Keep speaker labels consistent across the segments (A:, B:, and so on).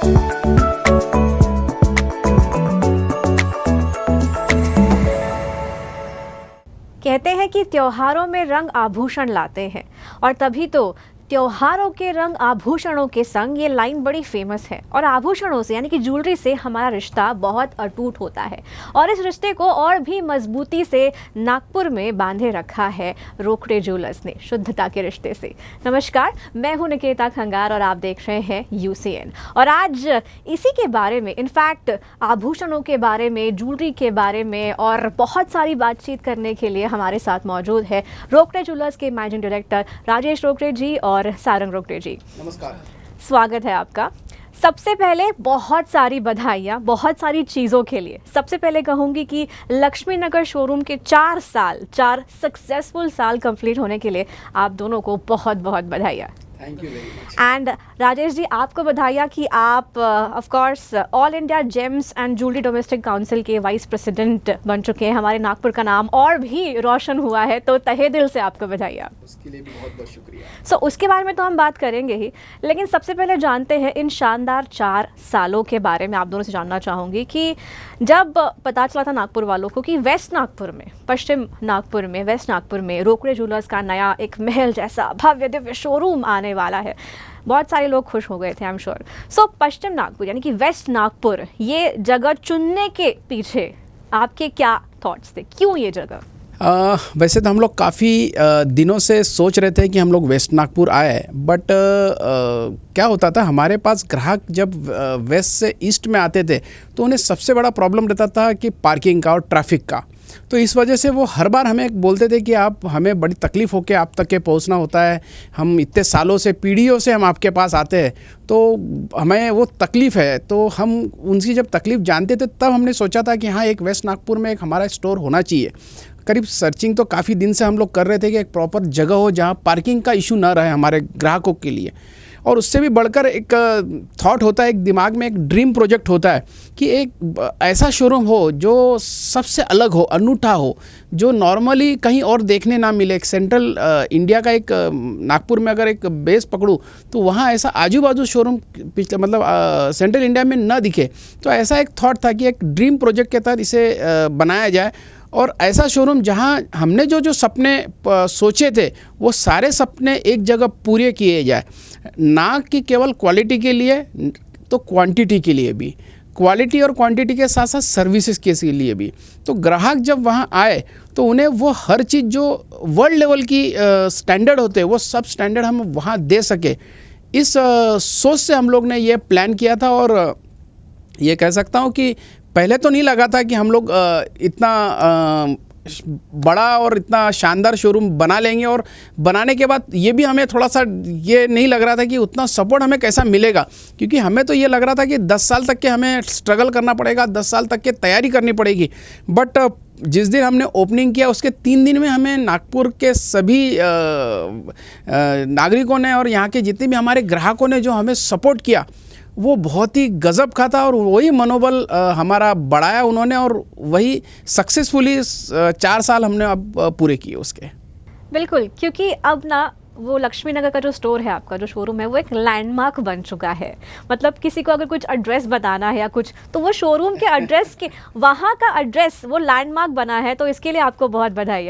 A: कहते हैं कि त्योहारों में रंग आभूषण लाते हैं, और तभी तो त्योहारों के रंग आभूषणों के संग ये लाइन बड़ी फेमस है। और आभूषणों से यानी कि ज्वेलरी से हमारा रिश्ता बहुत अटूट होता है, और इस रिश्ते को और भी मजबूती से नागपुर में बांधे रखा है रोकड़े ज्वेलर्स ने, शुद्धता के रिश्ते से। नमस्कार, मैं हूं निकेता खंगार और आप देख रहे हैं UCN। और आज इसी के बारे में, इनफैक्ट आभूषणों के बारे में, ज्वेलरी के बारे में और बहुत सारी बातचीत करने के लिए हमारे साथ मौजूद है रोकड़े ज्वेलर्स के मैनेजिंग डायरेक्टर राजेश रोकड़े जी और सारंग रोकड़े जी।
B: नमस्कार,
A: स्वागत है आपका। सबसे पहले बहुत सारी बधाइयाँ बहुत सारी चीज़ों के लिए। सबसे पहले कहूँगी कि लक्ष्मी नगर शोरूम के 4 सक्सेसफुल साल कंप्लीट होने के लिए आप दोनों को बहुत बहुत बधाइयाँ।
B: Thank you very much.
A: And Rajesh ji, आपको बधाइयाँ कि आप of course all India gems and jewellery domestic council के वाइस प्रेसिडेंट बन चुके हैं। हमारे नागपुर का नाम और भी रोशन हुआ है, तो तहे दिल से आपको बधाइयाँ।
B: उसके लिए भी बहुत बहुत शुक्रिया।
A: सो उसके बारे में तो हम बात करेंगे ही, लेकिन सबसे पहले जानते हैं इन शानदार 4 सालों के बारे में। आप दोनों से जानना चाहूँगी कि जब पता चला था नागपुर वालों को कि वेस्ट नागपुर में, पश्चिम नागपुर में, वेस्ट नागपुर में रोकड़े ज्वेलर्स का नया एक महल जैसा भव्य दिव्य शोरूम आने वाला है, बहुत सारे लोग खुश हो गए थे, आई एम श्योर। सो पश्चिम नागपुर यानी कि वेस्ट नागपुर, ये जगह चुनने के पीछे आपके क्या थॉट्स थे, क्यों ये जगह?
B: वैसे तो हम लोग काफ़ी दिनों से सोच रहे थे कि हम लोग वेस्ट नागपुर आए, बट क्या होता था, हमारे पास ग्राहक जब वेस्ट से ईस्ट में आते थे तो उन्हें सबसे बड़ा प्रॉब्लम रहता था कि पार्किंग का और ट्रैफिक का। तो इस वजह से वो हर बार हमें बोलते थे कि आप, हमें बड़ी तकलीफ़ होकर आप तक के पहुंचना होता है, हम इतने सालों से, पीढ़ियों से हम आपके पास आते हैं, तो हमें वो तकलीफ़ है। तो हम उनकी जब तकलीफ़ जानते थे तब हमने सोचा था कि हाँ, एक वेस्ट नागपुर में एक हमारा स्टोर होना चाहिए। करीब सर्चिंग तो काफ़ी दिन से हम लोग कर रहे थे कि एक प्रॉपर जगह हो जहाँ पार्किंग का इशू ना रहे हमारे ग्राहकों के लिए। और उससे भी बढ़कर एक थॉट होता है, एक दिमाग में एक ड्रीम प्रोजेक्ट होता है कि एक ऐसा शोरूम हो जो सबसे अलग हो, अनूठा हो, जो नॉर्मली कहीं और देखने ना मिले। एक सेंट्रल इंडिया का एक नागपुर में अगर एक बेस पकड़ूँ तो वहाँ ऐसा आजू बाजू शोरूम पिछले मतलब सेंट्रल इंडिया में ना दिखे। तो ऐसा एक थॉट था कि एक ड्रीम प्रोजेक्ट के तहत इसे बनाया जाए, और ऐसा शोरूम जहां हमने जो सपने सोचे थे वो सारे सपने एक जगह पूरे किए जाए, ना कि केवल क्वालिटी के लिए तो क्वांटिटी के लिए भी, क्वालिटी और क्वांटिटी के साथ साथ सर्विसेज के लिए भी। तो ग्राहक जब वहां आए तो उन्हें वो हर चीज़ जो वर्ल्ड लेवल की स्टैंडर्ड होते हैं वो सब स्टैंडर्ड हम वहाँ दे सके। इस सोच से हम लोग ने ये प्लान किया था, और ये कह सकता हूँ कि पहले तो नहीं लगा था कि हम लोग इतना बड़ा और इतना शानदार शोरूम बना लेंगे, और बनाने के बाद ये भी हमें थोड़ा सा ये नहीं लग रहा था कि उतना सपोर्ट हमें कैसा मिलेगा, क्योंकि हमें तो ये लग रहा था कि 10 साल तक के हमें स्ट्रगल करना पड़ेगा, 10 साल तक के तैयारी करनी पड़ेगी। बट जिस दिन हमने ओपनिंग किया उसके 3 दिन में हमें नागपुर के सभी नागरिकों ने और यहाँ के जितने भी हमारे ग्राहकों ने जो हमें सपोर्ट किया वो बहुत ही गजब का था, और वही मनोबल हमारा बढ़ाया उन्होंने, और वही सक्सेसफुली 4 साल हमने अब पूरे किए उसके।
A: बिल्कुल, क्योंकि अब ना वो लक्ष्मी नगर का जो स्टोर है, आपका जो शोरूम है, वो एक लैंडमार्क बन चुका है। मतलब किसी को अगर कुछ एड्रेस बताना है या कुछ, तो वो शोरूम के एड्रेस के, वहाँ का एड्रेस वो लैंडमार्क बना है, तो इसके लिए आपको बहुत बधाई।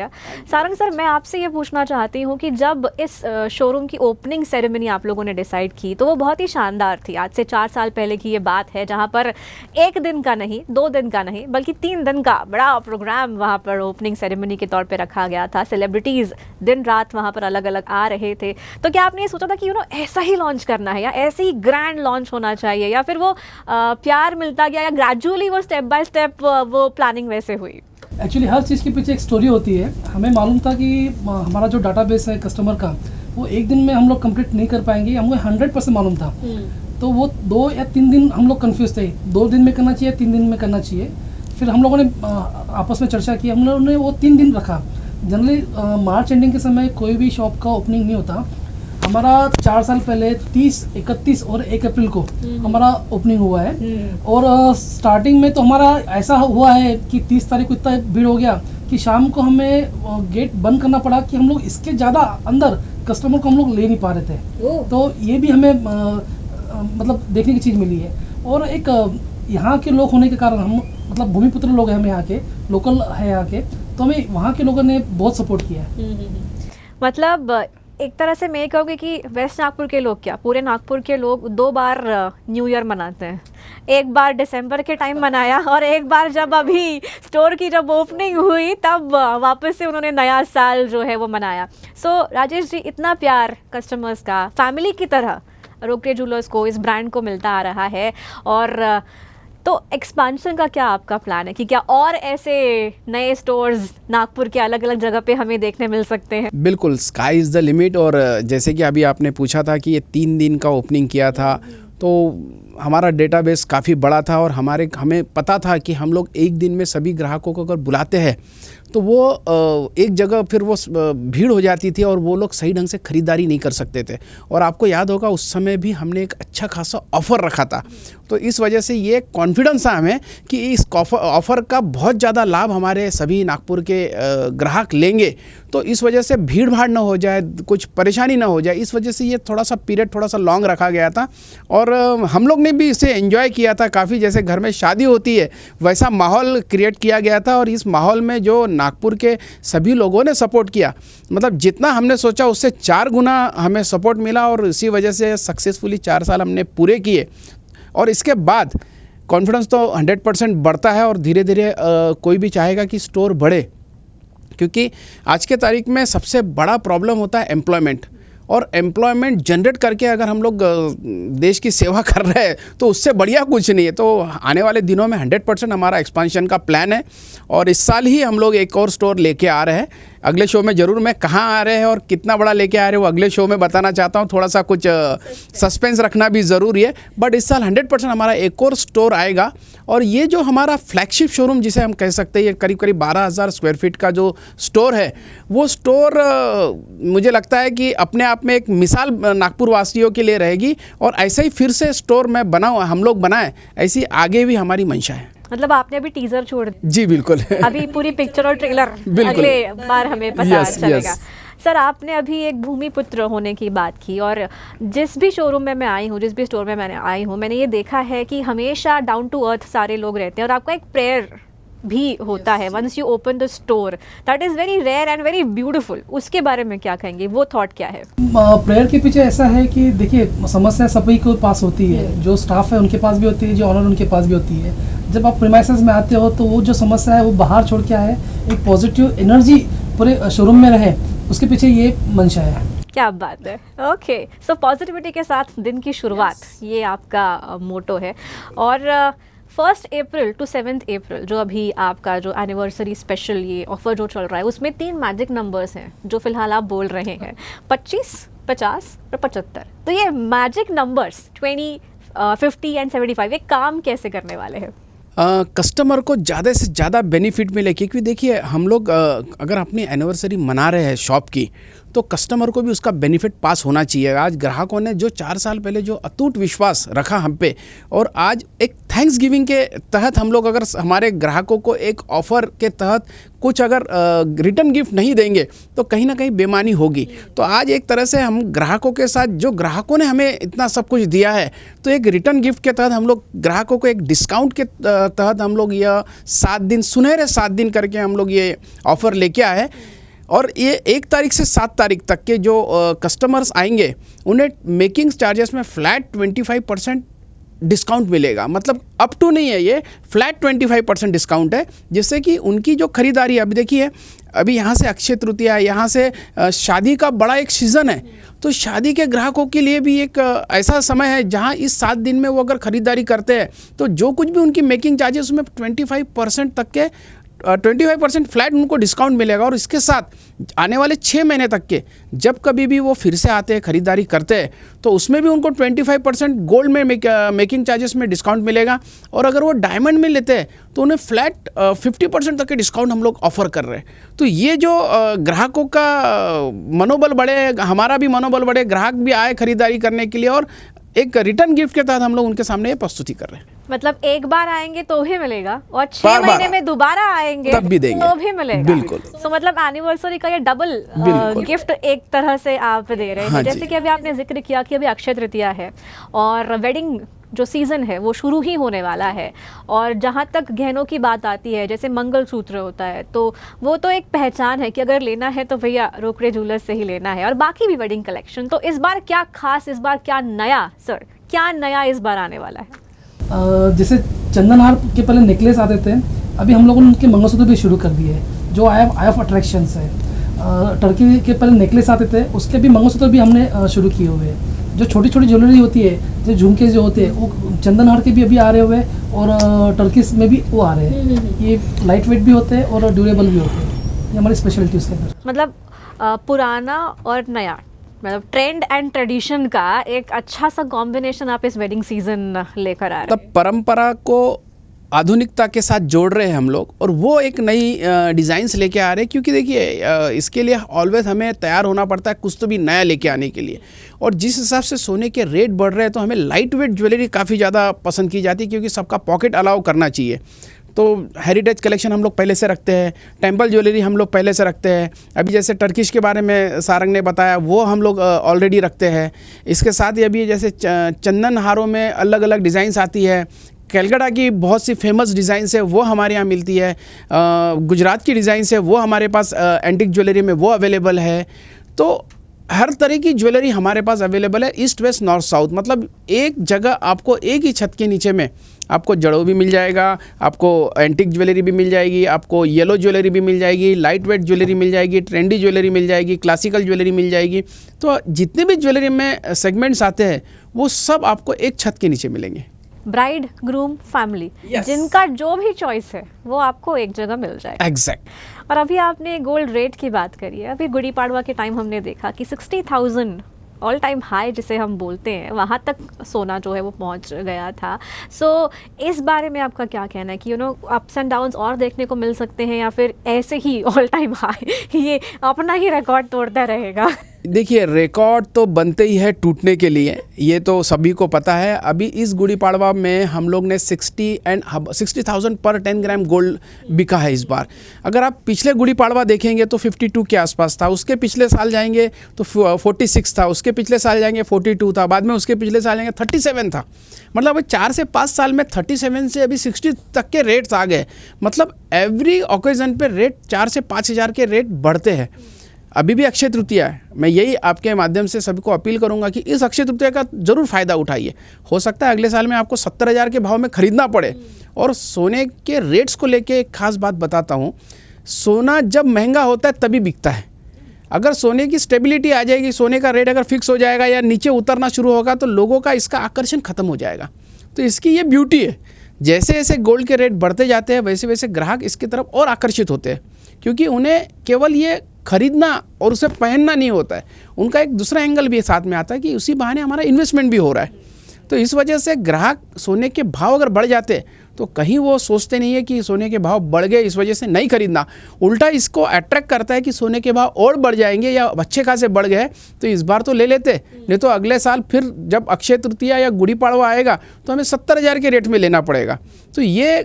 A: सारंग सर, मैं आपसे ये पूछना चाहती हूँ कि जब इस शोरूम की ओपनिंग सेरेमनी आप लोगों ने डिसाइड की तो वो बहुत ही शानदार थी। आज से 4 साल पहले की ये बात है, जहाँ पर 1 दिन का नहीं, 2 दिन का नहीं, बल्कि 3 दिन का बड़ा प्रोग्राम वहाँ पर ओपनिंग सेरेमनी के तौर पर रखा गया था। सेलिब्रिटीज़ दिन रात वहाँ पर अलग अलग आ रहे थे। तो क्या आपने ये सोचा था कि ऐसा ही लॉन्च करना है, या ऐसे ही ग्रैंड लॉन्च होना चाहिए, या फिर वो प्यार मिलता गया, या ग्रेजुअली वो स्टेप बाय स्टेप वो प्लानिंग वैसे हुई?
C: एक्चुअली हर चीज़ के पीछे एक स्टोरी होती है। हमें मालूम था कि हमारा जो डाटाबेस है कस्टमर का, वो 1 दिन में हम लोग कंप्लीट नहीं कर पाएंगे, हमें 100% मालूम था। तो वो 2 या 3 दिन हम लोग कंफ्यूज थे, 2 दिन में करना चाहिए, 3 दिन में करना चाहिए। फिर हम लोगों ने आपस में चर्चा की, हम लोगों ने वो 3 दिन रखा। जनरली मार्च एंडिंग के समय कोई भी शॉप का ओपनिंग नहीं होता। हमारा 4 साल पहले 30, 31 और 1 अप्रैल को हमारा ओपनिंग हुआ है। और स्टार्टिंग में तो हमारा ऐसा हुआ है कि 30 तारीख को इतना भीड़ हो गया कि शाम को हमें गेट बंद करना पड़ा कि हम लोग इसके ज़्यादा अंदर कस्टमर को हम लोग ले नहीं पा रहे थे। तो ये भी हमें मतलब देखने की चीज़ मिली है। और एक यहाँ के लोग होने के कारण हम मतलब भूमिपुत्र लोग हैं, हम यहाँ के लोकल है यहाँ के, तो हमें वहाँ के लोगों ने बहुत सपोर्ट किया है।
A: मतलब एक तरह से मैं ये कहूँगी कि वेस्ट नागपुर के लोग क्या, पूरे नागपुर के लोग 2 बार न्यू ईयर मनाते हैं। एक बार दिसंबर के टाइम मनाया और एक बार जब अभी स्टोर की जब ओपनिंग हुई तब वापस से उन्होंने नया साल जो है वो मनाया। सो राजेश जी, इतना प्यार कस्टमर्स का फैमिली की तरह रोकड़े जूलर्स को, इस ब्रांड को मिलता आ रहा है, और तो एक्सपांशन का क्या आपका प्लान है कि क्या और ऐसे नए स्टोर्स नागपुर के अलग अलग जगह पे हमें देखने मिल सकते हैं?
B: बिल्कुल, स्काई इज़ द लिमिट। और जैसे कि अभी आपने पूछा था कि ये 3 दिन का ओपनिंग किया था, तो हमारा डेटाबेस काफ़ी बड़ा था और हमें पता था कि हम लोग एक दिन में सभी ग्राहकों को अगर बुलाते हैं तो वो एक जगह फिर वो भीड़ हो जाती थी और वो लोग सही ढंग से ख़रीदारी नहीं कर सकते थे। और आपको याद होगा उस समय भी हमने एक अच्छा खासा ऑफ़र रखा था, तो इस वजह से ये कॉन्फिडेंस था हमें कि इस ऑफ़र का बहुत ज़्यादा लाभ हमारे सभी नागपुर के ग्राहक लेंगे। तो इस वजह से भीड़ भाड़ ना हो जाए, कुछ परेशानी ना हो जाए, इस वजह से ये थोड़ा सा पीरियड थोड़ा सा लॉन्ग रखा गया था। और हम लोग ने भी इसे एंजॉय किया था काफ़ी, जैसे घर में शादी होती है वैसा माहौल क्रिएट किया गया था। और इस माहौल में जो नागपुर के सभी लोगों ने सपोर्ट किया, मतलब जितना हमने सोचा उससे 4 गुना हमें सपोर्ट मिला, और इसी वजह से सक्सेसफुली 4 साल हमने पूरे किए। और इसके बाद कॉन्फिडेंस तो 100% बढ़ता है और धीरे धीरे कोई भी चाहेगा कि स्टोर बढ़े, क्योंकि आज के तारीख में सबसे बड़ा प्रॉब्लम होता है एम्प्लॉयमेंट। और एम्प्लॉयमेंट जनरेट करके अगर हम लोग देश की सेवा कर रहे हैं तो उससे बढ़िया कुछ नहीं है। तो आने वाले दिनों में 100% हमारा एक्सपांशन का प्लान है, और इस साल ही हम लोग एक और स्टोर लेके आ रहे हैं। अगले शो में ज़रूर मैं कहाँ आ रहे हैं और कितना बड़ा लेके आ रहे हैं वो अगले शो में बताना चाहता हूँ, थोड़ा सा कुछ सस्पेंस रखना भी ज़रूरी है। बट इस साल 100% हमारा एक और स्टोर आएगा, और ये जो हमारा फ्लैगशिप शोरूम जिसे हम कह सकते हैं, ये करीब करीब 12,000 स्क्वायर फीट का जो स्टोर है, वो स्टोर मुझे लगता है कि अपने आप में एक मिसाल नागपुर वासियों के लिए रहेगी। और ऐसे ही फिर से स्टोर मैं बनाऊँ, हम लोग बनाएं, ऐसी आगे भी हमारी मंशा है।
A: मतलब आपने अभी टीजर छोड़ दिया?
B: जी बिल्कुल।
A: अभी पूरी पिक्चर और ट्रेलर अगले बार हमें पता चलेगा। सर, आपने अभी एक भूमिपुत्र होने की बात की, और जिस भी शोरूम में मैं आई हूँ, जिस भी स्टोर में मैंने आई हूँ, मैंने ये देखा है कि हमेशा डाउन टू अर्थ सारे लोग रहते हैं, और आपका एक प्रेयर भी होता है once you open the store, that is very rare and very beautiful. उसके बारे में क्या कहेंगे, वो थॉट क्या है?
C: प्रेयर के पीछे ऐसा है कि देखिए, समस्या सभी को पास होती है, जो स्टाफ है उनके पास भी होती है, जो ऑनर उनके पास भी होती है। जब आप प्रीमाइसेस में आते हो तो वो जो समस्या है वो बाहर छोड़ के आए, एक पॉजिटिव एनर्जी पूरे शोरूम में रहे, उसके पीछे ये मंशा है।
A: क्या बात है। ओके, सो पॉजिटिविटी के साथ दिन की शुरुआत, ये आपका मोटो है। और 1 अप्रैल टू 7 अप्रैल जो अभी आपका जो एनिवर्सरी स्पेशल ये ऑफर जो चल रहा है, उसमें 3 मैजिक नंबर्स हैं जो फिलहाल आप बोल रहे हैं, 25, 50 और 75। तो ये मैजिक नंबर्स 20, 50 एंड 75 ये काम कैसे करने वाले हैं?
B: कस्टमर को ज़्यादा से ज़्यादा बेनिफिट मिले, क्योंकि देखिए हम लोग अगर अपनी एनिवर्सरी मना रहे हैं शॉप की, तो कस्टमर को भी उसका बेनिफिट पास होना चाहिए। आज ग्राहकों ने जो 4 साल पहले जो अटूट विश्वास रखा हम पे, और आज एक थैंक्स गिविंग के तहत हम लोग अगर हमारे ग्राहकों को एक ऑफ़र के तहत कुछ अगर रिटर्न गिफ्ट नहीं देंगे तो कहीं ना कहीं बेईमानी होगी। तो आज एक तरह से हम ग्राहकों के साथ, जो ग्राहकों ने हमें इतना सब कुछ दिया है, तो एक रिटर्न गिफ्ट के तहत हम लोग ग्राहकों को एक डिस्काउंट के तहत हम लोग यह 7 दिन, सुनहरे 7 दिन करके हम लोग ये ऑफ़र लेके आए हैं। और ये 1 तारीख से 7 तारीख तक के जो कस्टमर्स आएंगे उन्हें मेकिंग चार्जेस में फ्लैट 25% डिस्काउंट मिलेगा। मतलब अप टू नहीं है, ये फ्लैट 25% डिस्काउंट है, जिससे कि उनकी जो खरीदारी, अभी देखिए अभी यहाँ से अक्षय तृतीया, यहाँ से शादी का बड़ा एक सीज़न है, तो शादी के ग्राहकों के लिए भी एक ऐसा समय है जहाँ इस 7 दिन में वो अगर ख़रीदारी करते हैं तो जो कुछ भी उनकी मेकिंग चार्जेस उसमें 25% तक के 25% फ्लैट उनको डिस्काउंट मिलेगा। और इसके साथ आने वाले 6 महीने तक के जब कभी भी वो फिर से आते हैं, ख़रीदारी करते हैं, तो उसमें भी उनको 25% गोल्ड में मेकिंग चार्जेस में डिस्काउंट मिलेगा। और अगर वो डायमंड में लेते हैं तो उन्हें फ्लैट 50% तक के डिस्काउंट हम लोग ऑफ़र कर रहे हैं। तो ये जो ग्राहकों का मनोबल बढ़े, हमारा भी मनोबल बढ़े, ग्राहक भी आए खरीदारी करने के लिए, और एक रिटर्न गिफ्ट के तहत हम लोग उनके सामने ये प्रस्तुति कर रहे हैं।
A: मतलब एक बार आएंगे तो भी मिलेगा, और 6 महीने में दोबारा आएंगे
B: तब भी देंगे,
A: तो भी मिलेगा।
B: बिल्कुल।
A: तो मतलब एनिवर्सरी का ये डबल गिफ्ट एक तरह से आप दे रहे हैं।
B: हाँ,
A: जैसे कि अभी आपने जिक्र किया कि अभी अक्षय तृतीया है और वेडिंग जो सीज़न है वो शुरू ही होने वाला है। और जहाँ तक गहनों की बात आती है, जैसे मंगलसूत्र होता है, तो वो तो एक पहचान है कि अगर लेना है तो भैया रोकड़े ज्वेलर्स से ही लेना है, और बाकी भी वेडिंग कलेक्शन। तो इस बार क्या खास, इस बार क्या नया सर, क्या नया इस बार आने वाला है?
C: जैसे चंदनहार के पहले नेकलेस आते थे, अभी हम लोगों ने उनके मंगलसूत्र भी शुरू कर दिए हैं, जो आई ऑफ अट्रैक्शंस है। टर्की के पहले नेकलेस आते थे, उसके भी मंगलसूत्र भी हमने शुरू किए हुए हैं। जो छोटी छोटी ज्वेलरी होती है, जो झुमके जो होते हैं, वो चंदनहार के भी अभी आ रहे हुए हैं, और टर्कीस में भी वो आ रहे हैं। ये लाइट वेट भी होते हैं और ड्यूरेबल भी होते हैं, ये हमारी स्पेशलिटी उसके अंदर।
A: मतलब पुराना और नया, मतलब ट्रेंड एंड ट्रेडिशन का एक अच्छा सा कॉम्बिनेशन आप इस वेडिंग सीजन लेकर आ रहे हैं।
B: तब परंपरा को आधुनिकता के साथ जोड़ रहे हैं हम लोग, और वो एक नई डिज़ाइंस लेके आ रहे हैं। क्योंकि देखिए इसके लिए ऑलवेज हमें तैयार होना पड़ता है कुछ तो भी नया लेके आने के लिए। और जिस हिसाब से सोने के रेट बढ़ रहे हैं, तो हमें लाइट वेट ज्वेलरी काफ़ी ज़्यादा पसंद की जाती है, क्योंकि सबका पॉकेट अलाउ करना चाहिए। तो हेरिटेज कलेक्शन हम लोग पहले से रखते हैं, टेम्पल ज्वेलरी हम लोग पहले से रखते हैं। अभी जैसे टर्किश के बारे में सारंग ने बताया, वो हम लोग ऑलरेडी रखते हैं। इसके साथ ही अभी जैसे चंदन हारों में अलग अलग डिज़ाइंस आती है। कलकत्ता की बहुत सी फेमस डिज़ाइंस है, वो हमारे यहाँ मिलती है। गुजरात की डिज़ाइंस है, वो हमारे पास एंटिक ज्वेलरी में वो अवेलेबल है। तो हर तरह की ज्वेलरी हमारे पास अवेलेबल है, ईस्ट वेस्ट नॉर्थ साउथ। मतलब एक जगह आपको एक ही छत के नीचे में आपको जड़ों भी मिल जाएगा, आपको एंटिक ज्वेलरी भी मिल जाएगी, आपको येलो ज्वेलरी भी मिल जाएगी, लाइट वेट ज्वेलरी मिल जाएगी, ट्रेंडी ज्वेलरी मिल जाएगी, क्लासिकल ज्वेलरी मिल जाएगी। तो जितने भी ज्वेलरी में सेगमेंट्स आते हैं, वो सब आपको एक छत के नीचे मिलेंगे।
A: ब्राइड, ग्रूम, फैमिली, जिनका जो भी चॉइस है वो आपको एक जगह मिल जाएगा।
B: एग्जैक्ट।
A: और अभी आपने गोल्ड रेट की बात करी है। अभी गुड़ी पाड़वा के टाइम हमने देखा कि 60,000 ऑल टाइम हाई जिसे हम बोलते हैं, वहाँ तक सोना जो है वो पहुँच गया था। सो इस बारे में आपका क्या कहना है कि अप्स एंड डाउन्स और देखने को मिल सकते हैं, या फिर ऐसे ही ऑल टाइम हाई ये अपना ही रिकॉर्ड तोड़ता रहेगा?
B: देखिए, रिकॉर्ड तो बनते ही है टूटने के लिए, ये तो सभी को पता है। अभी इस गुड़ी पाड़वा में हम लोग ने 60,000 पर 10 ग्राम गोल्ड बिका है इस बार। अगर आप पिछले गुड़ी पाड़वा देखेंगे तो 52 के आसपास था, उसके पिछले साल जाएंगे तो 46 था, उसके पिछले साल जाएंगे 42 था, बाद में उसके पिछले साल जाएंगे 37 था। मतलब 4 से 5 साल में 37 से अभी 60 तक के रेट्स आ गए। मतलब एवरी ओकेजन पे रेट 4 से 5 हज़ार के रेट बढ़ते हैं। अभी भी अक्षय तृतीया है, मैं यही आपके माध्यम से सबको अपील करूंगा कि इस अक्षय तृतीया का ज़रूर फ़ायदा उठाइए। हो सकता है अगले साल में आपको 70,000 के भाव में ख़रीदना पड़े। और सोने के रेट्स को लेके एक खास बात बताता हूँ, सोना जब महंगा होता है तभी बिकता है। अगर सोने की स्टेबिलिटी आ जाएगी, सोने का रेट अगर फिक्स हो जाएगा या नीचे उतरना शुरू होगा, तो लोगों का इसका आकर्षण खत्म हो जाएगा। तो इसकी ये ब्यूटी है, जैसे जैसे गोल्ड के रेट बढ़ते जाते हैं, वैसे वैसे ग्राहक इसकी तरफ और आकर्षित होते हैं, क्योंकि उन्हें केवल ये खरीदना और उसे पहनना नहीं होता है, उनका एक दूसरा एंगल भी साथ में आता है कि उसी बहाने हमारा इन्वेस्टमेंट भी हो रहा है। तो इस वजह से ग्राहक सोने के भाव अगर बढ़ जाते तो कहीं वो सोचते नहीं है कि सोने के भाव बढ़ गए इस वजह से नहीं खरीदना, उल्टा इसको अट्रैक्ट करता है कि सोने के भाव और बढ़ जाएंगे या अच्छे खासे बढ़ गए तो इस बार तो ले लेते, नहीं तो अगले साल फिर जब अक्षय तृतीया या गुड़ी पाड़वा आएगा तो हमें 70,000 के रेट में लेना पड़ेगा। तो ये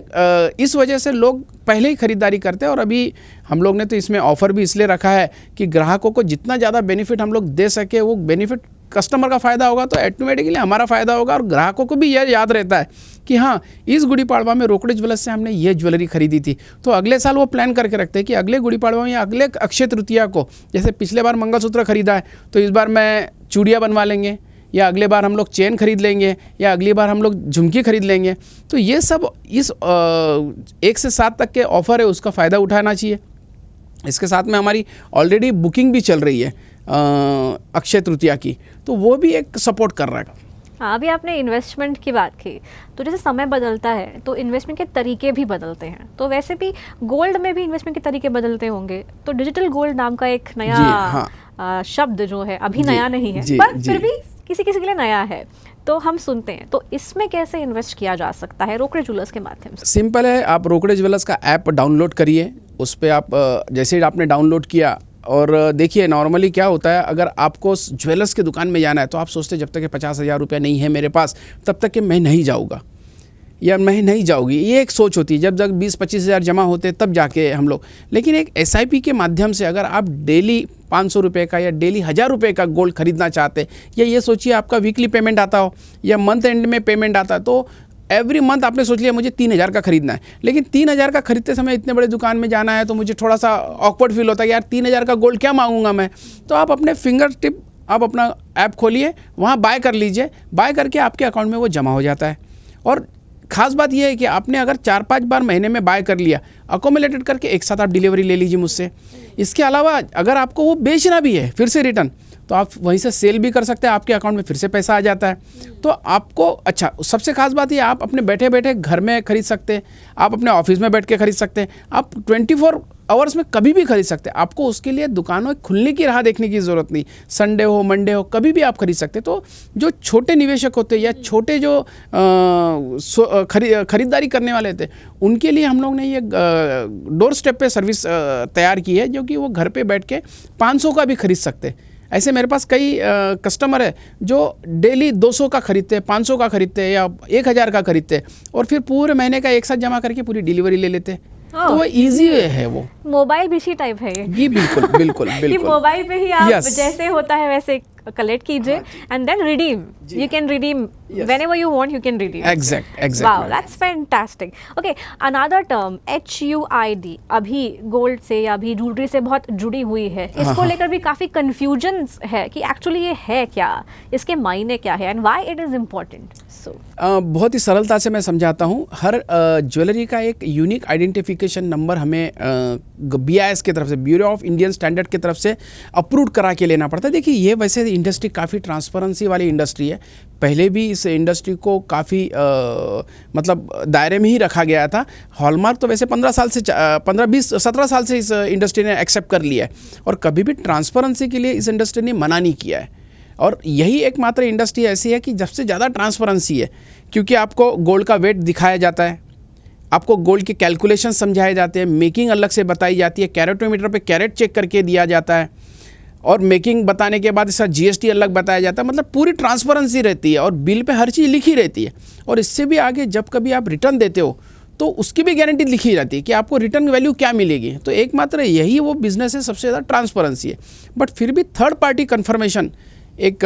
B: इस वजह से लोग पहले ही खरीदारी करते हैं। और अभी हम लोग ने तो इसमें ऑफ़र भी इसलिए रखा है कि ग्राहकों को जितना ज़्यादा बेनिफिट हम लोग दे सके, वो बेनिफिट कस्टमर का फ़ायदा होगा तो ऑटोमेटिकली हमारा फ़ायदा होगा, और ग्राहकों को भी यह याद रहता है कि हाँ, इस गुड़ी पाड़वा में रोकड़े ज्वेलर्स से हमने ये ज्वेलरी खरीदी थी। तो अगले साल वो प्लान करके रखते हैं कि अगले गुड़ी पाड़वा में या अगले अक्षय तृतीया को, जैसे पिछले बार मंगलसूत्र खरीदा है तो इस बार मैं चूड़ियाँ बनवा लेंगे, या अगले बार हम लोग चेन खरीद लेंगे, या अगली बार हम लोग झुमकी खरीद लेंगे। तो ये सब इस 1 से 7 तक के ऑफ़र है, उसका फ़ायदा उठाना चाहिए। इसके साथ में हमारी ऑलरेडी बुकिंग भी चल रही है अक्षय तृतीया की, तो वो भी एक सपोर्ट कर रहा है।
A: हाँ, अभी आपने इन्वेस्टमेंट की बात की, तो जैसे समय बदलता है तो इन्वेस्टमेंट के तरीके भी बदलते हैं, तो वैसे भी गोल्ड में भी इन्वेस्टमेंट के तरीके बदलते होंगे। तो डिजिटल गोल्ड नाम का एक नया शब्द जो है, अभी नया नहीं है पर फिर भी किसी किसी के लिए नया है, तो हम सुनते हैं। तो इसमें कैसे इन्वेस्ट किया जा सकता है रोकड़े ज्वेलर्स के माध्यम से?
B: सिंपल है, आप रोकड़े ज्वेलर्स का ऐप डाउनलोड करिए। उस पर आप जैसे ही आपने डाउनलोड किया, और देखिए नॉर्मली क्या होता है, अगर आपको ज्वेलर्स की दुकान में जाना है तो आप सोचते जब तक कि 50,000 रुपया नहीं है मेरे पास तब तक कि मैं नहीं जाऊँगा। या मैं नहीं जाऊँगी, ये एक सोच होती है। जब तक 20-25 हज़ार जमा होते तब जाके हम लोग, लेकिन एक SIP के माध्यम से अगर आप डेली 500 रुपये का या डेली 1000 रुपये का गोल्ड खरीदना चाहते, या ये सोचिए आपका वीकली पेमेंट आता हो या मंथ एंड में पेमेंट आता है, तो एवरी मंथ आपने सोच लिया मुझे 3000 का खरीदना है, लेकिन 3000 का खरीदते समय इतने बड़े दुकान में जाना है तो मुझे थोड़ा सा ऑकवर्ड फील होता है कि यार 3000 का गोल्ड क्या मांगूंगा मैं। तो आप अपने फिंगर टिप आप अपना ऐप खोलिए, वहाँ बाय कर लीजिए, बाय करके आपके अकाउंट में वो जमा हो जाता है। और ख़ास बात यह है कि आपने अगर 4-5 बार महीने में बाय कर लिया, अकोमुलेटेड करके एक साथ आप डिलीवरी ले लीजिए मुझसे। इसके अलावा अगर आपको वो बेचना भी है फिर से रिटर्न, तो आप वहीं से सेल भी कर सकते हैं, आपके अकाउंट में फिर से पैसा आ जाता है। तो आपको अच्छा, सबसे खास बात ये आप अपने बैठे बैठे घर में खरीद सकते हैं, आप अपने ऑफिस में बैठ के खरीद सकते हैं, आप 24 आवर्स में कभी भी खरीद सकते हैं। आपको उसके लिए दुकानों खुलने की राह देखने की ज़रूरत नहीं, संडे हो मंडे हो कभी भी आप खरीद सकते हैं। तो जो छोटे निवेशक होते हैं या छोटे जो खरीदारी करने वाले थे, उनके लिए हम लोग ने ये डोर स्टेप पे सर्विस तैयार की है, जो कि वो घर पे बैठ के 500 का भी खरीद सकते हैं। ऐसे मेरे पास कई कस्टमर है जो डेली 200 का खरीदते हैं, 500 का खरीदते हैं या 1000 का खरीदते हैं, और फिर पूरे महीने का एक साथ जमा करके पूरी डिलीवरी ले लेते हैं। तो वो इजी है, वो
A: मोबाइल भी टाइप है ये।
B: जी बिल्कुल बिल्कुल
A: कि
B: बिल्कुल।
A: मोबाइल पे ही आप
B: Yes.
A: जैसे होता है वैसे कलेक्ट कीजिए and then redeem, you can redeem whenever you want, you can redeem.
B: Exactly.
A: Wow, that's fantastic. Okay, another term HUID अभी गोल्ड से या अभी ज्वेलरी से बहुत जुड़ी हुई है, इसको लेकर भी काफ़ी कंफ्यूजन है कि एक्चुअली ये है क्या, इसके मायने क्या है and why it is important. So
B: बहुत ही सरलता से मैं समझाता हूँ। हर ज्वेलरी का एक यूनिक आइडेंटिफिकेशन नंबर हमें BIS की तरफ से, ब्यूरो ऑफ इंडियन स्टैंडर्ड की तरफ से अप्रूव करा के लेना पड़ता है। देखिए, ये वैसे इंडस्ट्री काफ़ी ट्रांसपेरेंसी वाली इंडस्ट्री है। पहले भी इस इंडस्ट्री को काफ़ी मतलब दायरे में ही रखा गया था। हॉलमार्क तो वैसे 17 साल से इस इंडस्ट्री ने एक्सेप्ट कर लिया है, और कभी भी ट्रांसपेरेंसी के लिए इस इंडस्ट्री ने मना नहीं किया है। और यही एकमात्र इंडस्ट्री ऐसी है कि सबसे ज़्यादा ट्रांसपेरेंसी है, क्योंकि आपको गोल्ड का वेट दिखाया जाता है, आपको गोल्ड के कैलकुलेशन समझाए जाते हैं, मेकिंग अलग से बताई जाती है, कैरेटोमीटर पे कैरेट चेक करके दिया जाता है, और मेकिंग बताने के बाद इसका GST अलग बताया जाता है। मतलब पूरी ट्रांसपेरेंसी रहती है, और बिल पे हर चीज़ लिखी रहती है। और इससे भी आगे जब कभी आप रिटर्न देते हो तो उसकी भी गारंटी लिखी रहती है कि आपको रिटर्न वैल्यू क्या मिलेगी। तो एकमात्र यही वो बिजनेस है, सबसे ज़्यादा ट्रांसपेरेंसी है। बट फिर भी थर्ड पार्टी कन्फर्मेशन एक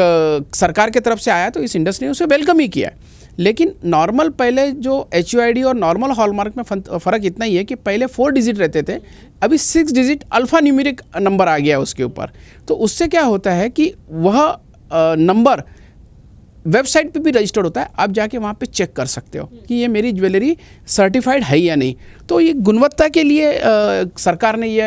B: सरकार की तरफ से आया, तो इस इंडस्ट्री ने उसे वेलकम ही किया है। लेकिन नॉर्मल पहले जो HUID और नॉर्मल हॉलमार्क में फ़र्क इतना ही है कि पहले 4 डिजिट रहते थे, अभी 6 डिजिट अल्फ़ा न्यूमेरिक नंबर आ गया उसके ऊपर। तो उससे क्या होता है कि वह नंबर वेबसाइट पे भी रजिस्टर्ड होता है, आप जाके वहाँ पे चेक कर सकते हो कि ये मेरी ज्वेलरी सर्टिफाइड है या नहीं। तो ये गुणवत्ता के लिए सरकार ने ये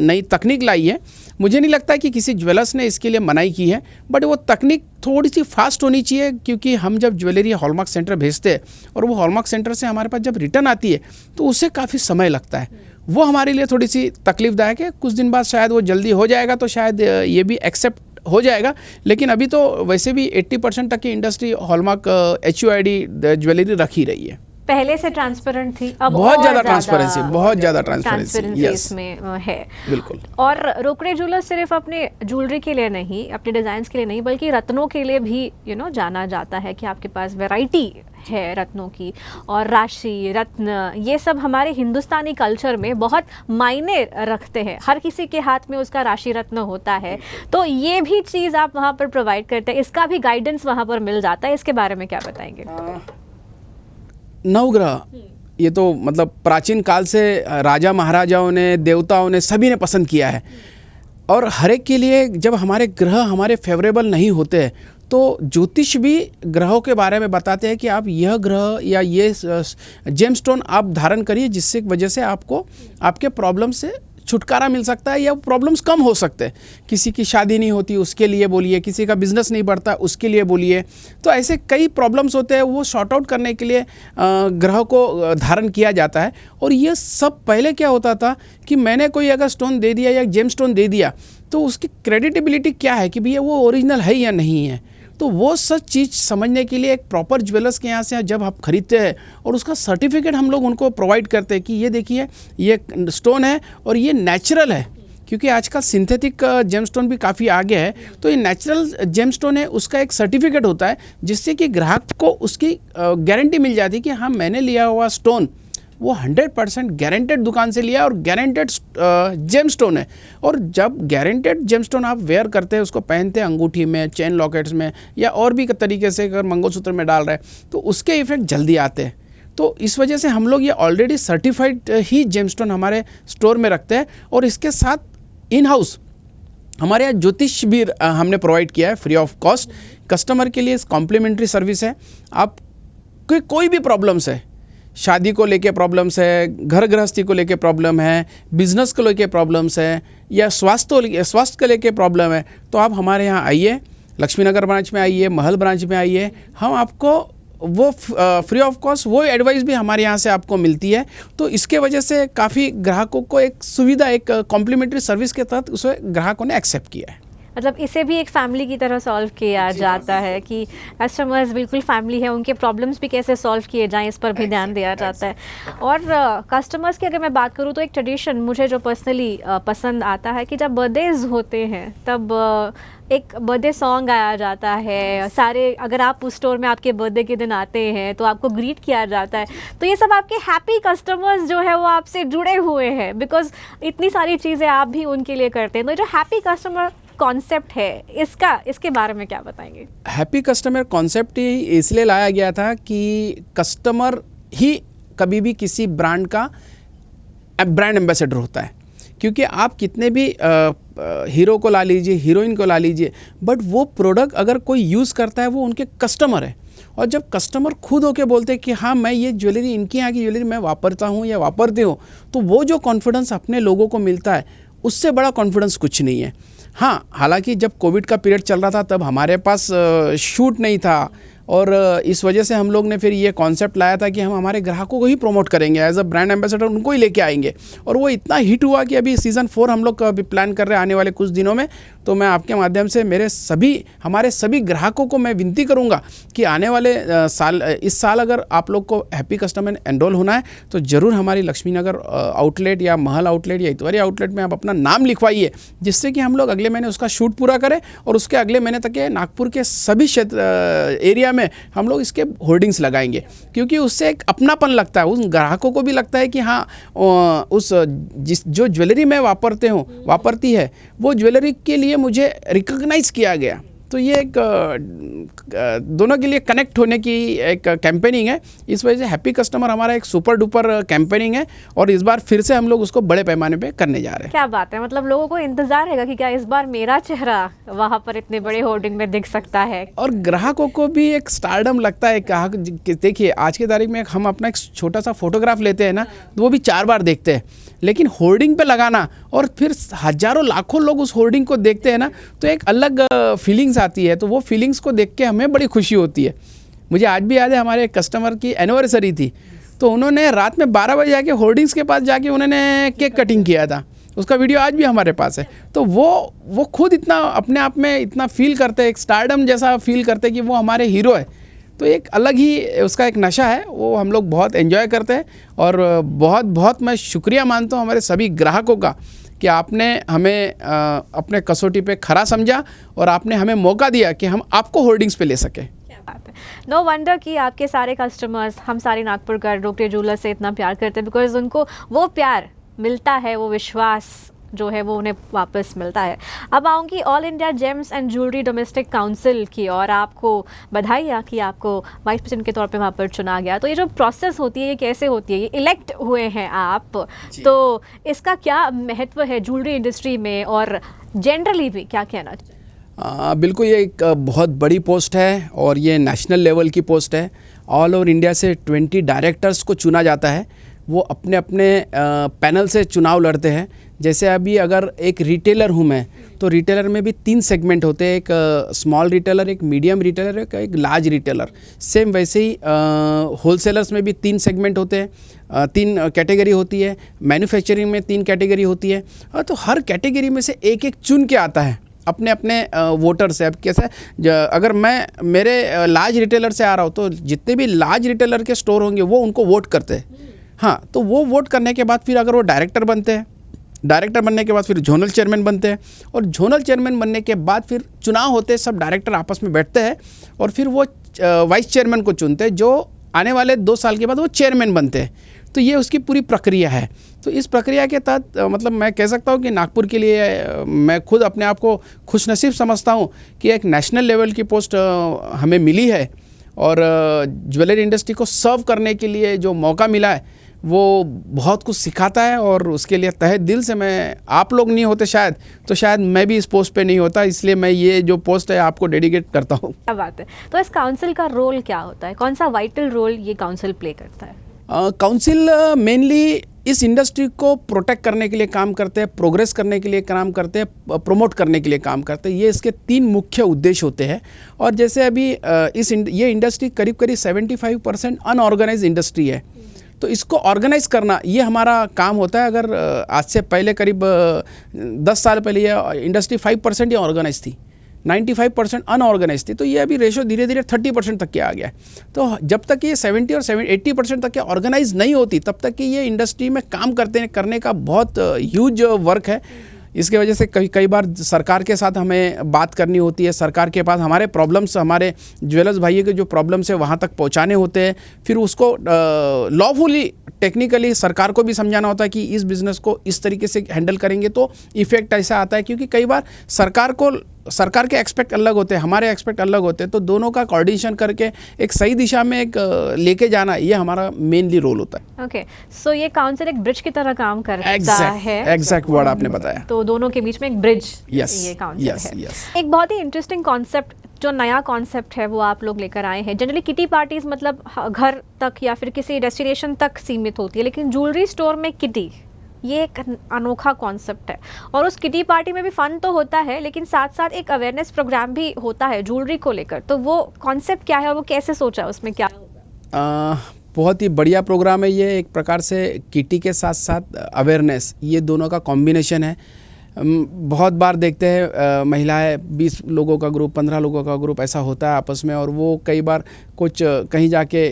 B: नई तकनीक लाई है। मुझे नहीं लगता कि किसी ज्वेलर्स ने इसके लिए मनाही की है, बट वो तकनीक थोड़ी सी फास्ट होनी चाहिए, क्योंकि हम जब ज्वेलरी हॉलमार्क सेंटर भेजते हैं और वो हॉलमार्क सेंटर से हमारे पास जब रिटर्न आती है तो उससे काफ़ी समय लगता है। वो हमारे लिए थोड़ी सी तकलीफदायक है। कुछ दिन बाद शायद वो जल्दी हो जाएगा, तो शायद ये भी एक्सेप्ट हो जाएगा। लेकिन अभी तो वैसे भी 80% तक की इंडस्ट्री हॉलमार्क HUID ज्वेलरी रख ही रही है।
A: पहले से ट्रांसपेरेंट थी, अब
B: बहुत ज़्यादा ट्रांसपेरेंसी, बहुत ज़्यादा ट्रांसपेरेंसी
A: इसमें है।
B: बिल्कुल।
A: और रोकड़े ज्वेलर्स सिर्फ अपने ज्वेलरी के लिए नहीं, अपने डिज़ाइंस के लिए नहीं, बल्कि रत्नों के लिए भी जाना जाता है कि आपके पास वैरायटी है रत्नों की। और राशि रत्न ये सब हमारे हिंदुस्तानी कल्चर में बहुत मायने रखते हैं। हर किसी के हाथ में उसका राशि रत्न होता है, तो ये भी चीज़ आप वहाँ पर प्रोवाइड करते हैं, इसका भी गाइडेंस वहाँ पर मिल जाता है। इसके बारे में क्या बताएंगे?
B: नवग्रह ये तो मतलब प्राचीन काल से राजा महाराजाओं ने, देवताओं ने, सभी ने पसंद किया है। और हर एक के लिए जब हमारे ग्रह हमारे फेवरेबल नहीं होते हैं, तो ज्योतिष भी ग्रहों के बारे में बताते हैं कि आप यह ग्रह या ये जेमस्टोन आप धारण करिए, जिससे वजह से आपको आपके प्रॉब्लम से छुटकारा मिल सकता है या प्रॉब्लम्स कम हो सकते हैं। किसी की शादी नहीं होती उसके लिए बोलिए, किसी का बिजनेस नहीं बढ़ता उसके लिए बोलिए। तो ऐसे कई प्रॉब्लम्स होते हैं, वो सॉर्ट आउट करने के लिए ग्रह को धारण किया जाता है। और ये सब पहले क्या होता था कि मैंने कोई अगर स्टोन दे दिया या जेम स्टोन दे दिया, तो उसकी क्रेडिटेबिलिटी क्या है कि भैया वो ओरिजिनल है या नहीं है। तो वो सब चीज़ समझने के लिए एक प्रॉपर ज्वेलर्स के यहाँ से जब आप खरीदते हैं और उसका सर्टिफिकेट हम लोग उनको प्रोवाइड करते हैं कि ये देखिए ये स्टोन है और ये नेचुरल है, क्योंकि आजकल सिंथेटिक जेमस्टोन भी काफ़ी आगे है। तो ये नेचुरल जेमस्टोन है, उसका एक सर्टिफिकेट होता है जिससे कि ग्राहक को उसकी गारंटी मिल जाती है कि हाँ मैंने लिया हुआ स्टोन वो 100% गारंटेड दुकान से लिया और गारंटेड जेमस्टोन है। और जब गारंटेड जेमस्टोन आप वेयर करते हैं, उसको पहनते हैं अंगूठी में, चेन लॉकेट्स में या और भी तरीके से अगर मंगलसूत्र में डाल रहे हैं तो उसके इफेक्ट जल्दी आते हैं। तो इस वजह से हम लोग ये ऑलरेडी सर्टिफाइड ही जेमस्टोन हमारे स्टोर में रखते हैं। और इसके साथ इन हाउस हमारे यहाँ ज्योतिष भी हमने प्रोवाइड किया है फ्री ऑफ कॉस्ट। कस्टमर के लिए कॉम्प्लीमेंट्री सर्विस है। आप कोई भी प्रॉब्लम्स है, शादी को लेके प्रॉब्लम्स है, घर गृहस्थी को लेके प्रॉब्लम है, बिजनेस को लेके प्रॉब्लम्स है या स्वास्थ्य को लेके प्रॉब्लम है, तो आप हमारे यहाँ आइए, लक्ष्मीनगर ब्रांच में आइए, महल ब्रांच में आइए। हम आपको वो फ्री ऑफ कॉस्ट वो एडवाइस भी हमारे यहाँ से आपको मिलती है। तो इसके वजह से काफ़ी ग्राहकों को एक सुविधा, एक कॉम्प्लीमेंट्री सर्विस के तहत उसे ग्राहकों ने एक्सेप्ट किया है।
A: मतलब इसे भी एक फैमिली की तरह सॉल्व किया जाता है कि कस्टमर्स बिल्कुल फैमिली है, उनके प्रॉब्लम्स भी कैसे सॉल्व किए जाएं इस पर भी ध्यान दिया जाता है। और कस्टमर्स की अगर मैं बात करूँ तो एक ट्रेडिशन मुझे जो पर्सनली पसंद आता है कि जब बर्थडेज होते हैं तब एक बर्थडे सॉन्ग गाया जाता है सारे। अगर आप उस स्टोर में आपके बर्थडे के दिन आते हैं तो आपको ग्रीट किया जाता है। तो ये सब आपके हैप्पी कस्टमर्स जो है वो आपसे जुड़े हुए हैं, बिकॉज इतनी सारी चीज़ें आप भी उनके लिए करते हैं। तो जो हैप्पी कस्टमर कॉन्सेप्ट है इसके बारे में क्या बताएंगे?
B: हैप्पी कस्टमर कॉन्सेप्ट ही इसलिए लाया गया था कि कस्टमर ही कभी भी किसी ब्रांड का ब्रांड एम्बेसडर होता है। क्योंकि आप कितने भी हीरो को ला लीजिए, हीरोइन को ला लीजिए, बट वो प्रोडक्ट अगर कोई यूज़ करता है वो उनके कस्टमर है। और जब कस्टमर खुद होके बोलते हैं कि हाँ मैं ये ज्वेलरी, इनकी यहाँ की ज्वेलरी मैं वापरता हूँ या वापरती हूँ, तो वो जो कॉन्फिडेंस अपने लोगों को मिलता है उससे बड़ा कॉन्फिडेंस कुछ नहीं है। हाँ, हालांकि जब कोविड का पीरियड चल रहा था तब हमारे पास शूट नहीं था और इस वजह से हम लोग ने फिर ये कॉन्सेप्ट लाया था कि हम हमारे ग्राहकों को ही प्रमोट करेंगे, एज अ ब्रांड एम्बेसडर उनको ही लेके आएंगे। और वो इतना हिट हुआ कि अभी सीज़न 4 हम लोग अभी प्लान कर रहे हैं आने वाले कुछ दिनों में। तो मैं आपके माध्यम से हमारे सभी ग्राहकों को मैं विनती करूँगा कि आने वाले इस साल अगर आप लोग को हैप्पी कस्टमर एनरोल होना है तो ज़रूर हमारी लक्ष्मीनगर आउटलेट या महल आउटलेट या इतवारी आउटलेट में आप अपना नाम लिखवाइए, जिससे कि हम लोग अगले महीने उसका शूट पूरा करें और उसके अगले महीने तक नागपुर के सभी क्षेत्र एरिया में हम लोग इसके होर्डिंग्स लगाएंगे। क्योंकि उससे एक अपनापन लगता है, उन ग्राहकों को भी लगता है कि हाँ जो ज्वेलरी मैं वापरती है वो ज्वेलरी के लिए मुझे रिकॉग्नाइज किया गया। तो ये एक दोनों के लिए कनेक्ट होने की एक कैंपेनिंग है। इस वजह से हैप्पी कस्टमर हमारा एक सुपर डुपर कैंपेनिंग है और इस बार फिर से हम लोग उसको बड़े पैमाने पे करने जा रहे हैं।
A: क्या बात है, मतलब लोगों को इंतजार रहेगा कि क्या इस बार मेरा चेहरा वहाँ पर इतने बड़े होर्डिंग में दिख सकता है।
B: और ग्राहकों को भी एक स्टारडम लगता है। देखिए आज की तारीख में हम अपना एक छोटा सा फोटोग्राफ लेते हैं ना, तो वो भी 4 बार देखते हैं, लेकिन होर्डिंग पे लगाना और फिर हजारों लाखों लोग उस होर्डिंग को देखते हैं ना, तो एक अलग फीलिंग्स आती है। तो वो फीलिंग्स को देख के हमें बड़ी खुशी होती है। मुझे आज भी याद है, हमारे कस्टमर की एनिवर्सरी थी तो उन्होंने रात में 12 बजे जाके होर्डिंग्स के पास जाके उन्होंने केक कटिंग किया था। उसका वीडियो आज भी हमारे पास है। तो वो खुद इतना अपने आप में इतना फील करते हैं, एक स्टारडम जैसा फील करते हैं कि वो हमारे हीरो है। तो एक अलग ही उसका एक नशा है, वो हम लोग बहुत एंजॉय करते हैं। और बहुत बहुत मैं शुक्रिया मानता हूँ हमारे सभी ग्राहकों का कि आपने हमें अपने कसौटी पे खरा समझा और आपने हमें मौका दिया कि हम आपको होर्डिंग्स पे ले सकें।
A: नो वंडर कि आपके सारे कस्टमर्स हम सारे नागपुर का डॉक्टर ज्वेलर से इतना प्यार करते हैं, बिकॉज उनको वो प्यार मिलता है, वो विश्वास जो है वो उन्हें वापस मिलता है। अब आऊँगी all India gems and jewellery domestic council की, और आपको बधाई कि आपको वाइस प्रेसिडेंट के तौर पे वहाँ पर चुना गया। तो ये जो प्रोसेस होती है ये कैसे होती है? ये इलेक्ट हुए हैं आप, तो इसका क्या महत्व है ज्वेलरी इंडस्ट्री में और जनरली भी क्या कहना चाहिए?
B: बिल्कुल, ये एक बहुत बड़ी पोस्ट है और ये नेशनल लेवल की पोस्ट है। ऑल ओवर इंडिया से 20 डायरेक्टर्स को चुना जाता है। वो अपने अपने पैनल से चुनाव लड़ते हैं। जैसे अभी अगर एक रिटेलर हूँ मैं, तो रिटेलर में भी 3 सेगमेंट होते हैं, एक स्मॉल रिटेलर, एक मीडियम रिटेलर, एक लार्ज रिटेलर। सेम वैसे ही होलसेलर्स में भी 3 सेगमेंट होते हैं, 3 कैटेगरी होती है। मैन्युफैक्चरिंग में 3 कैटेगरी होती है। तो हर कैटेगरी में से एक एक चुन के आता है अपने अपने वोटर से। अब कैसा है, अगर मैं मेरे लार्ज रिटेलर से आ रहा हूँ तो जितने भी लार्ज रिटेलर के स्टोर होंगे वो उनको वोट करते हैं। हाँ, तो वो वोट करने के बाद फिर अगर वो डायरेक्टर बनते हैं डायरेक्टर बनने के बाद फिर जोनल चेयरमैन बनते हैं, और जोनल चेयरमैन बनने के बाद फिर चुनाव होते हैं, सब डायरेक्टर आपस में बैठते हैं और फिर वो वाइस चेयरमैन को चुनते हैं, जो आने वाले 2 साल के बाद वो चेयरमैन बनते हैं। तो ये उसकी पूरी प्रक्रिया है। तो इस प्रक्रिया के तहत मतलब मैं कह सकता हूँ कि नागपुर के लिए मैं खुद अपने आप को खुशनसीब समझता हूँ कि एक नेशनल लेवल की पोस्ट हमें मिली है, और ज्वेलरी इंडस्ट्री को सर्व करने के लिए जो मौका मिला है वो बहुत कुछ सिखाता है, और उसके लिए तहे दिल से मैं, आप लोग नहीं होते शायद तो शायद मैं भी इस पोस्ट पे नहीं होता, इसलिए मैं ये जो पोस्ट है आपको डेडिकेट करता हूँ।
A: क्या बात है। तो इस काउंसिल का रोल क्या होता है, कौन सा वाइटल रोल ये काउंसिल प्ले करता है?
B: काउंसिल मेनली इस इंडस्ट्री को प्रोटेक्ट करने के लिए काम करते हैं, प्रोग्रेस करने के लिए काम करते हैं, प्रमोट करने के लिए काम करते हैं। ये इसके 3 मुख्य उद्देश्य होते हैं। और जैसे अभी ये इंडस्ट्री करीब 75% अनऑर्गेनाइज इंडस्ट्री है, तो इसको ऑर्गेनाइज करना ये हमारा काम होता है। अगर आज से पहले करीब 10 साल पहले ये इंडस्ट्री 5% ही ऑर्गेनाइज थी, 95% अनऑर्गेनाइज थी, तो ये अभी रेशो धीरे धीरे 30% तक के आ गया है। तो जब तक ये 70 और 80% तक के ऑर्गेनाइज नहीं होती, तब तक कि ये इंडस्ट्री में काम करने का बहुत ह्यूज वर्क है। इसके वजह से कई बार सरकार के साथ हमें बात करनी होती है, सरकार के पास हमारे प्रॉब्लम्स, हमारे ज्वेलर्स भाइयों के जो प्रॉब्लम्स है वहाँ तक पहुँचाने होते हैं। फिर उसको लॉफुली टेक्निकली सरकार को भी समझाना होता है कि इस बिज़नेस को इस तरीके से हैंडल करेंगे तो इफ़ेक्ट ऐसा आता है, क्योंकि कई बार सरकार के एक्सपेक्ट अलग होते हैं, हमारे एक्सपेक्ट अलग होते हैं, तो दोनों का कोऑर्डिनेशन करके एक सही दिशा में एक लेके जाना, ये हमारा मेनली रोल होता है।
A: ओके, सो ये काउंसिल एक ब्रिज की तरह काम करता है।
B: एग्जैक्ट वर्ड आपने बताया।
A: तो दोनों के बीच में एक ब्रिज ये काउंसिल है। एक बहुत ही इंटरेस्टिंग कॉन्सेप्ट, जो नया कॉन्सेप्ट है वो आप लोग लेकर आए हैं। जनरली किटी पार्टीज मतलब घर तक या फिर किसी डेस्टिनेशन तक सीमित होती है, लेकिन ज्वेलरी स्टोर में किटी ये एक अनोखा कॉन्सेप्ट है। और उस किटी पार्टी में भी फन तो होता है, लेकिन साथ साथ एक अवेयरनेस प्रोग्राम भी होता है ज्वेलरी को लेकर। तो वो कॉन्सेप्ट क्या है और वो कैसे सोचा, उसमें क्या होता है?
B: बहुत ही बढ़िया प्रोग्राम है ये। एक प्रकार से किटी के साथ साथ अवेयरनेस, ये दोनों का कॉम्बिनेशन है। बहुत बार देखते हैं महिलाएं 20 लोगों का ग्रुप, 15 लोगों का ग्रुप ऐसा होता है आपस में, और वो कई बार कुछ कहीं जाके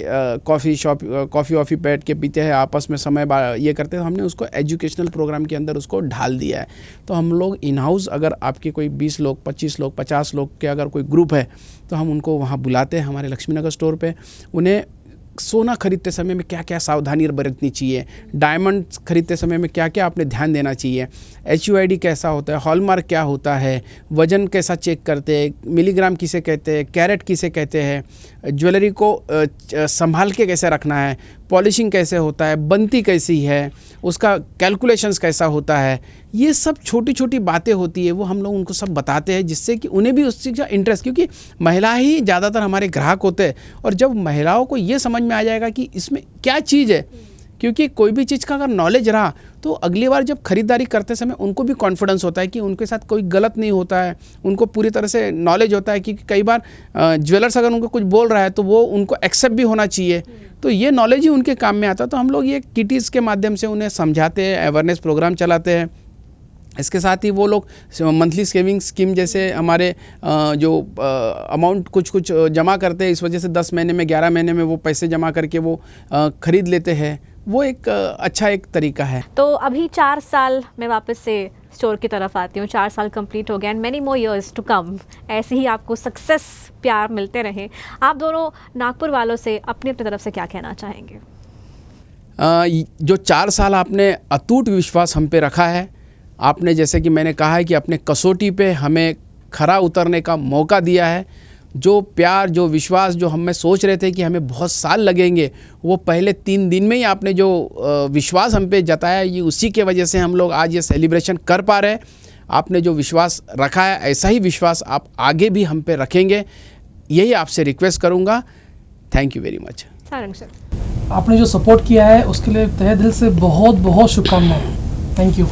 B: कॉफ़ी वॉफ़ी बैठ के पीते हैं, आपस में समय ये करते हैं। तो हमने उसको एजुकेशनल प्रोग्राम के अंदर उसको ढाल दिया है। तो हम लोग इन हाउस, अगर आपके कोई 20 लोग, 25 लोग, 50 लोग के अगर कोई ग्रुप है, तो हम उनको वहाँ बुलाते हैं हमारे लक्ष्मीनगर स्टोर पे। उन्हें सोना खरीदते समय में क्या क्या सावधानी बरतनी चाहिए, डायमंड खरीदते समय में क्या क्या आपने ध्यान देना चाहिए, HUID कैसा होता है, हॉलमार्क क्या होता है, वज़न कैसा चेक करते हैं, मिलीग्राम किसे कहते हैं, कैरेट किसे कहते हैं, ज्वेलरी को संभाल के कैसे रखना है, पॉलिशिंग कैसे होता है, बनती कैसी है, उसका कैलकुलेशंस कैसा होता है, ये सब छोटी छोटी बातें होती है, वो हम लोग उनको सब बताते हैं, जिससे कि उन्हें भी उस चीज़ का इंटरेस्ट, क्योंकि महिला ही ज़्यादातर हमारे ग्राहक होते हैं। और जब महिलाओं को ये समझ में आ जाएगा कि इसमें क्या चीज़ है, क्योंकि कोई भी चीज़ का अगर नॉलेज रहा तो अगली बार जब खरीदारी करते समय उनको भी कॉन्फिडेंस होता है कि उनके साथ कोई गलत नहीं होता है, उनको पूरी तरह से नॉलेज होता है। कि कई बार ज्वेलर्स अगर उनको कुछ बोल रहा है तो वो उनको एक्सेप्ट भी होना चाहिए, तो ये नॉलेज ही उनके काम में आता है। तो हम लोग ये किटीज़ के माध्यम से उन्हें समझाते हैं, अवेयरनेस प्रोग्राम चलाते हैं। इसके साथ ही वो लोग मंथली सेविंग स्कीम जैसे हमारे जो अमाउंट कुछ जमा करते हैं, इस वजह से 10 महीने में 11 महीने में वो पैसे जमा करके वो ख़रीद लेते हैं, वो एक अच्छा एक तरीका है।
A: तो अभी 4 साल मैं वापस से स्टोर की तरफ आती हूँ, 4 साल कंप्लीट हो गए and many more years to come. ऐसे ही आपको सक्सेस, प्यार मिलते रहे। आप दोनों नागपुर वालों से अपनी तरफ से क्या कहना चाहेंगे?
B: जो 4 साल आपने अटूट विश्वास हम पे रखा है, आपने जैसे कि मैंने कहा है कि अपने कसौटी पे हमें खरा उतरने का मौका दिया है। जो प्यार, जो विश्वास, जो हम में सोच रहे थे कि हमें बहुत साल लगेंगे, वो पहले 3 दिन में ही आपने जो विश्वास हम पे जताया, ये उसी के वजह से हम लोग आज ये सेलिब्रेशन कर पा रहे हैं। आपने जो विश्वास रखा है, ऐसा ही विश्वास आप आगे भी हम पे रखेंगे, यही आपसे रिक्वेस्ट करूँगा। Thank you very much.
A: Sarang sir,
C: आपने जो सपोर्ट किया है उसके लिए तहे दिल से बहुत बहुत शुभकामनाएं। Thank you.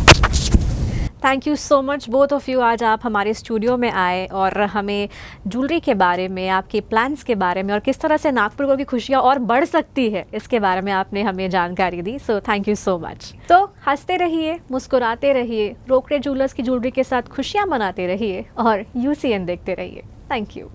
A: Thank you so much both of you. आज आप हमारे स्टूडियो में आए और हमें ज्वेलरी के बारे में, आपके प्लान्स के बारे में और किस तरह से नागपुर की खुशियाँ और बढ़ सकती है, इसके बारे में आपने हमें जानकारी दी। So thank you so much. तो हंसते रहिए, मुस्कुराते रहिए, रोकड़े ज्वेलर्स की ज्वेलरी के साथ खुशियाँ मनाते रहिए और UCN देखते रहिए। Thank you.